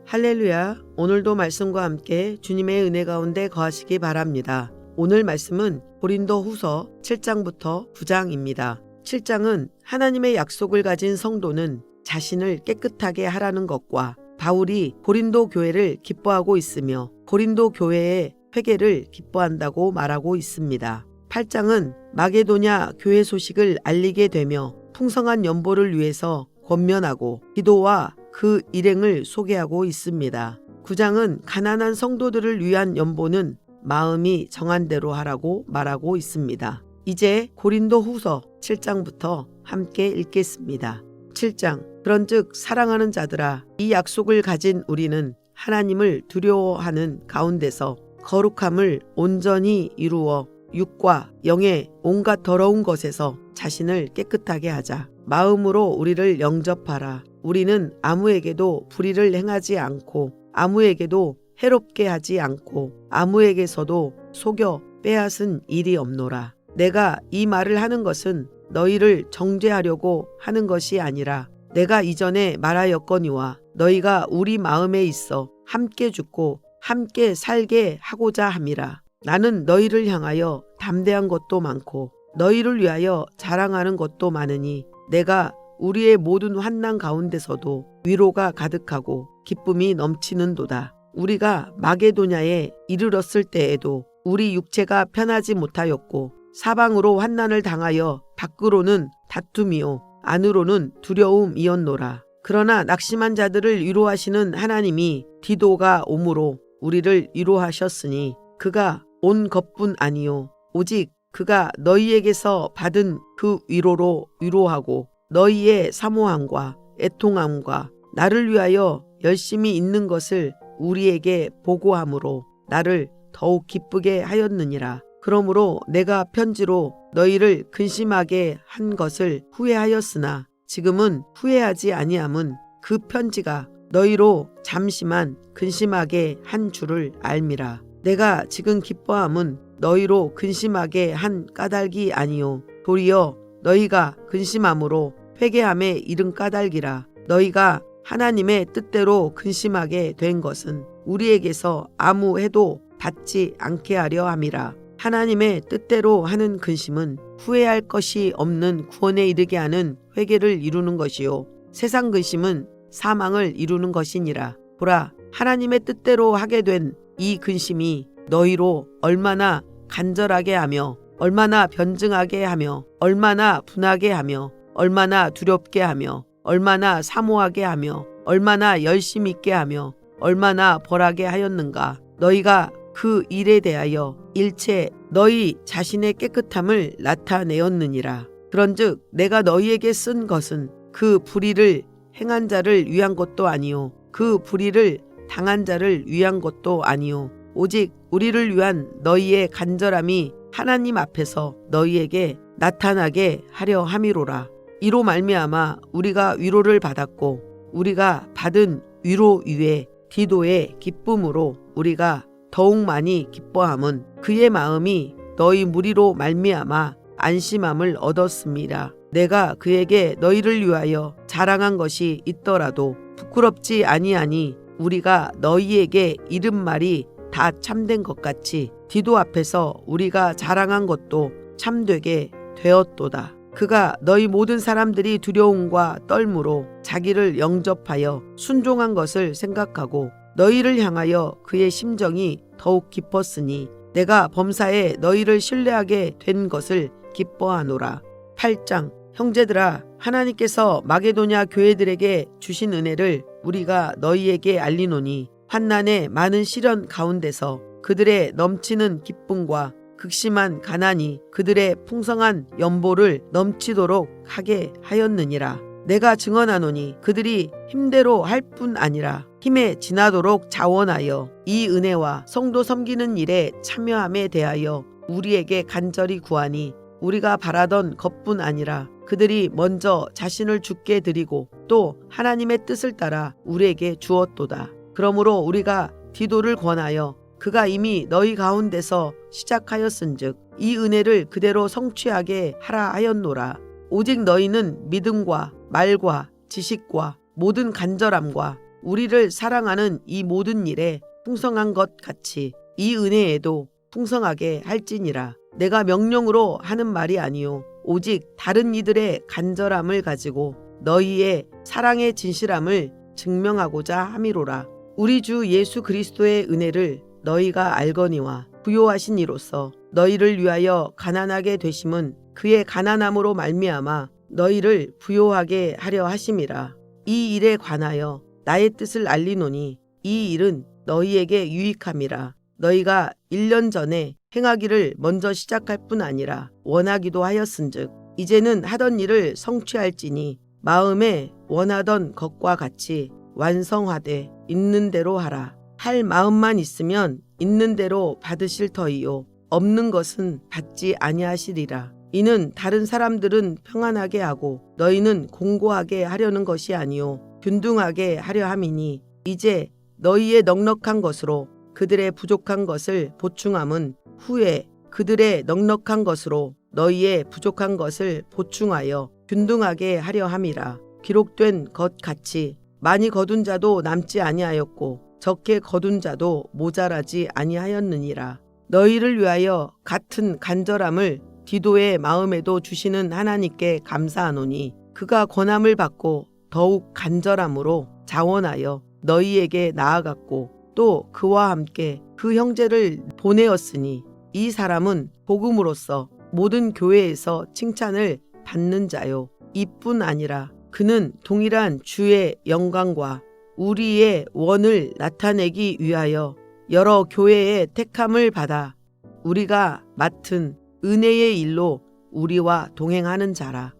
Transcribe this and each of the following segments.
할렐루야. 오늘도 말씀과 함께 주님의 은혜 가운데 거하시기 바랍니다. 오늘 말씀은 고린도 후서 7장부터 9장입니다. 7장은 하나님의 약속을 가진 성도는 자신을 깨끗하게 하라는 것과 바울이 고린도 교회를 기뻐하고 있으며 고린도 교회의 회개를 기뻐한다고 말하고 있습니다. 8장은 마게도냐 교회 소식을 알리게 되며 풍성한 연보를 위해서 권면하고 기도와 그 일행을 소개하고 있습니다. 9장은 가난한 성도들을 위한 연보는 마음이 정한 대로 하라고 말하고 있습니다. 이제 고린도 후서 7장부터 함께 읽겠습니다. 7장. 그런즉 사랑하는 자들아, 이 약속을 가진 우리는 하나님을 두려워하는 가운데서 거룩함을 온전히 이루어 육과 영의 온갖 더러운 것에서 자신을 깨끗하게 하자. 마음으로 우리를 영접하라. 우리는 아무에게도 불의를 행하지 않고 아무에게도 해롭게 하지 않고 아무에게서도 속여 빼앗은 일이 없노라. 내가 이 말을 하는 것은 너희를 정죄하려고 하는 것이 아니라 내가 이전에 말하였거니와 너희가 우리 마음에 있어 함께 죽고 함께 살게 하고자 함이라. 나는 너희를 향하여 담대한 것도 많고 너희를 위하여 자랑하는 것도 많으니 내가 우리의 모든 환난 가운데서도 위로가 가득하고 기쁨이 넘치는도다. 우리가 마게도냐에 이르렀을 때에도 우리 육체가 편하지 못하였고 사방으로 환난을 당하여 밖으로는 다툼이요 안으로는 두려움이었노라. 그러나 낙심한 자들을 위로하시는 하나님이 디도가 오므로 우리를 위로하셨으니 그가 온 것뿐 아니요 오직 그가 너희에게서 받은 그 위로로 위로하고 너희의 사모함과 애통함과 나를 위하여 열심히 있는 것을 우리에게 보고함으로 나를 더욱 기쁘게 하였느니라. 그러므로 내가 편지로 너희를 근심하게 한 것을 후회하였으나 지금은 후회하지 아니함은 그 편지가 너희로 잠시만 근심하게 한 줄을 알미라. 내가 지금 기뻐함은 너희로 근심하게 한 까닭이 아니요 도리어 너희가 근심함으로 회개함에 이른 까닭이라. 너희가 하나님의 뜻대로 근심하게 된 것은 우리에게서 아무 해도 받지 않게 하려 함이라. 하나님의 뜻대로 하는 근심은 후회할 것이 없는 구원에 이르게 하는 회개를 이루는 것이요 세상 근심은 사망을 이루는 것이니라. 보라, 하나님의 뜻대로 하게 된 이 근심이 너희로 얼마나 간절하게 하며 얼마나 변증하게 하며 얼마나 분하게 하며 얼마나 두렵게 하며 얼마나 사모하게 하며 얼마나 열심 있게 하며 얼마나 벌하게 하였는가. 너희가 그 일에 대하여 일체 너희 자신의 깨끗함을 나타내었느니라. 그런즉 내가 너희에게 쓴 것은 그 불의를 행한 자를 위한 것도 아니요 그 불의를 당한 자를 위한 것도 아니요 오직 우리를 위한 너희의 간절함이 하나님 앞에서 너희에게 나타나게 하려 함이로라. 이로 말미암아 우리가 위로를 받았고 우리가 받은 위로 위에 디도의 기쁨으로 우리가 더욱 많이 기뻐함은 그의 마음이 너희 무리로 말미암아 안심함을 얻었습니다. 내가 그에게 너희를 위하여 자랑한 것이 있더라도 부끄럽지 아니하니 우리가 너희에게 이른 말이 다 참된 것 같이 디도 앞에서 우리가 자랑한 것도 참되게 되었도다. 그가 너희 모든 사람들이 두려움과 떨므로 자기를 영접하여 순종한 것을 생각하고 너희를 향하여 그의 심정이 더욱 깊었으니 내가 범사에 너희를 신뢰하게 된 것을 기뻐하노라. 8장. 형제들아, 하나님께서 마게도냐 교회들에게 주신 은혜를 우리가 너희에게 알리노니 환난의 많은 시련 가운데서 그들의 넘치는 기쁨과 극심한 가난이 그들의 풍성한 연보를 넘치도록 하게 하였느니라. 내가 증언하노니 그들이 힘대로 할 뿐 아니라 힘에 지나도록 자원하여 이 은혜와 성도 섬기는 일에 참여함에 대하여 우리에게 간절히 구하니 우리가 바라던 것뿐 아니라 그들이 먼저 자신을 주께 드리고 또 하나님의 뜻을 따라 우리에게 주었도다. 그러므로 우리가 디도를 권하여 그가 이미 너희 가운데서 시작하였은즉 이 은혜를 그대로 성취하게 하라 하였노라. 오직 너희는 믿음과 말과 지식과 모든 간절함과 우리를 사랑하는 이 모든 일에 풍성한 것 같이 이 은혜에도 풍성하게 할지니라. 내가 명령으로 하는 말이 아니요 오직 다른 이들의 간절함을 가지고 너희의 사랑의 진실함을 증명하고자 함이로라. 우리 주 예수 그리스도의 은혜를 너희가 알거니와 부요하신 이로써 너희를 위하여 가난하게 되심은 그의 가난함으로 말미암아 너희를 부요하게 하려 하심이라. 이 일에 관하여 나의 뜻을 알리노니 이 일은 너희에게 유익함이라. 너희가 1년 전에 행하기를 먼저 시작할 뿐 아니라 원하기도 하였은즉 이제는 하던 일을 성취할지니 마음에 원하던 것과 같이 완성하되 있는 대로 하라. 할 마음만 있으면 있는 대로 받으실 터이요 없는 것은 받지 아니하시리라. 이는 다른 사람들은 평안하게 하고 너희는 공고하게 하려는 것이 아니요 균등하게 하려 함이니 이제 너희의 넉넉한 것으로 그들의 부족한 것을 보충함은 후에 그들의 넉넉한 것으로 너희의 부족한 것을 보충하여 균등하게 하려 함이라. 기록된 것 같이 많이 거둔 자도 남지 아니하였고 적게 거둔 자도 모자라지 아니하였느니라. 너희를 위하여 같은 간절함을 디도의 마음에도 주시는 하나님께 감사하노니 그가 권함을 받고 더욱 간절함으로 자원하여 너희에게 나아갔고 또 그와 함께 그 형제를 보내었으니 이 사람은 복음으로써 모든 교회에서 칭찬을 받는 자요 이뿐 아니라 그는 동일한 주의 영광과 우리의 원을 나타내기 위하여 여러 교회의 택함을 받아 우리가 맡은 은혜의 일로 우리와 동행하는 자라.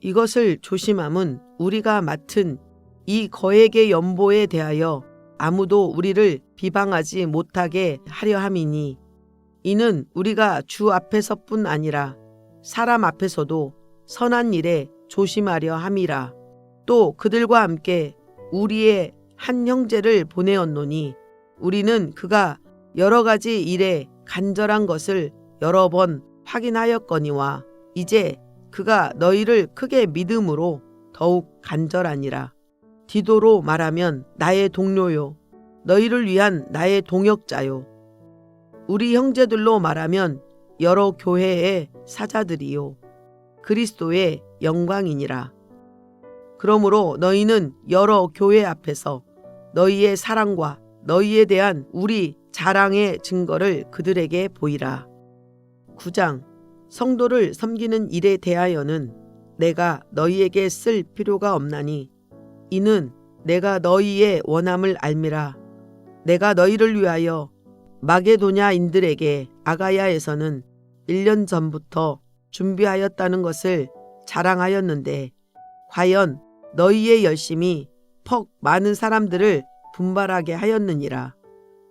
이것을 조심함은 우리가 맡은 이 거액의 연보에 대하여 아무도 우리를 비방하지 못하게 하려 함이니 이는 우리가 주 앞에서뿐 아니라 사람 앞에서도 선한 일에 조심하려 함이라. 또 그들과 함께 우리의 한 형제를 보내었노니 우리는 그가 여러 가지 일에 간절한 것을 여러 번 확인하였거니와 이제 그가 너희를 크게 믿음으로 더욱 간절하니라. 디도로 말하면 나의 동료요 너희를 위한 나의 동역자요 우리 형제들로 말하면 여러 교회의 사자들이요 그리스도의 영광이니라. 그러므로 너희는 여러 교회 앞에서 너희의 사랑과 너희에 대한 우리 자랑의 증거를 그들에게 보이라. 9장 성도를 섬기는 일에 대하여는 내가 너희에게 쓸 필요가 없나니 이는 내가 너희의 원함을 알미라. 내가 너희를 위하여 마게도냐인들에게 아가야에서는 1년 전부터 준비하였다는 것을 자랑하였는데 과연 너희의 열심이 퍽 많은 사람들을 분발하게 하였느니라.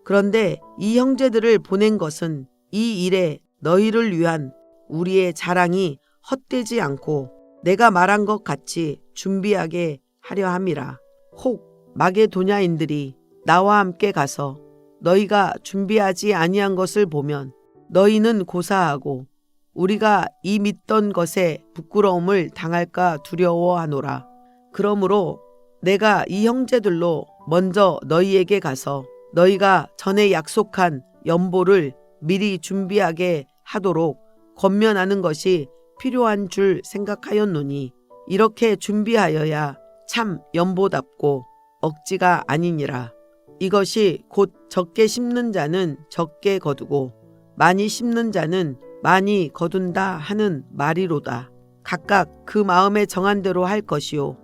그런데 이 형제들을 보낸 것은 이 일에 너희를 위한 우리의 자랑이 헛되지 않고 내가 말한 것 같이 준비하게 하려 함이라. 혹 마게도냐인들이 나와 함께 가서 너희가 준비하지 아니한 것을 보면 너희는 고사하고 우리가 이 믿던 것에 부끄러움을 당할까 두려워하노라. 그러므로 내가 이 형제들로 먼저 너희에게 가서 너희가 전에 약속한 연보를 미리 준비하게 하도록 권면하는 것이 필요한 줄 생각하였노니 이렇게 준비하여야 참 연보답고 억지가 아니니라. 이것이 곧 적게 심는 자는 적게 거두고 많이 심는 자는 많이 거둔다 하는 말이로다. 각각 그 마음에 정한 대로 할 것이요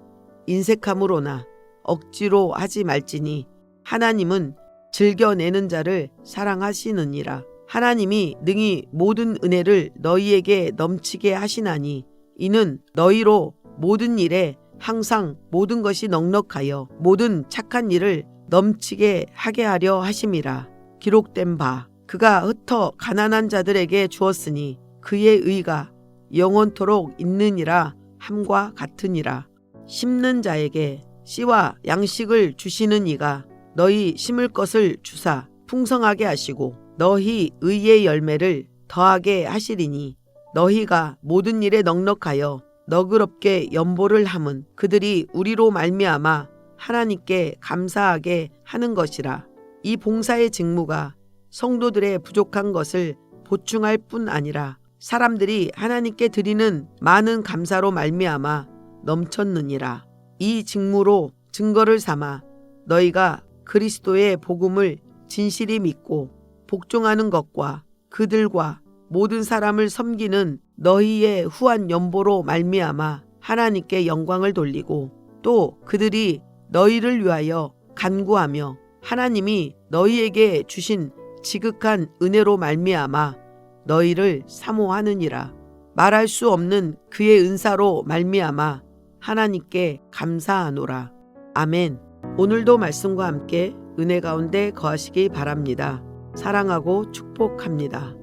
인색함으로나 억지로 하지 말지니 하나님은 즐겨내는 자를 사랑하시느니라. 하나님이 능히 모든 은혜를 너희에게 넘치게 하시나니 이는 너희로 모든 일에 항상 모든 것이 넉넉하여 모든 착한 일을 넘치게 하게 하려 하심이라. 기록된 바 그가 흩어 가난한 자들에게 주었으니 그의 의가 영원토록 있느니라 함과 같으니라. 심는 자에게 씨와 양식을 주시는 이가 너희 심을 것을 주사 풍성하게 하시고 너희 의의 열매를 더하게 하시리니 너희가 모든 일에 넉넉하여 너그럽게 연보를 함은 그들이 우리로 말미암아 하나님께 감사하게 하는 것이라. 이 봉사의 직무가 성도들의 부족한 것을 보충할 뿐 아니라 사람들이 하나님께 드리는 많은 감사로 말미암아 넘쳤느니라. 이 직무로 증거를 삼아 너희가 그리스도의 복음을 진실히 믿고 복종하는 것과 그들과 모든 사람을 섬기는 너희의 후한 연보로 말미암아 하나님께 영광을 돌리고 또 그들이 너희를 위하여 간구하며 하나님이 너희에게 주신 지극한 은혜로 말미암아 너희를 사모하느니라. 말할 수 없는 그의 은사로 말미암아 하나님께 감사하노라. 아멘. 오늘도 말씀과 함께 은혜 가운데 거하시기 바랍니다. 사랑하고 축복합니다.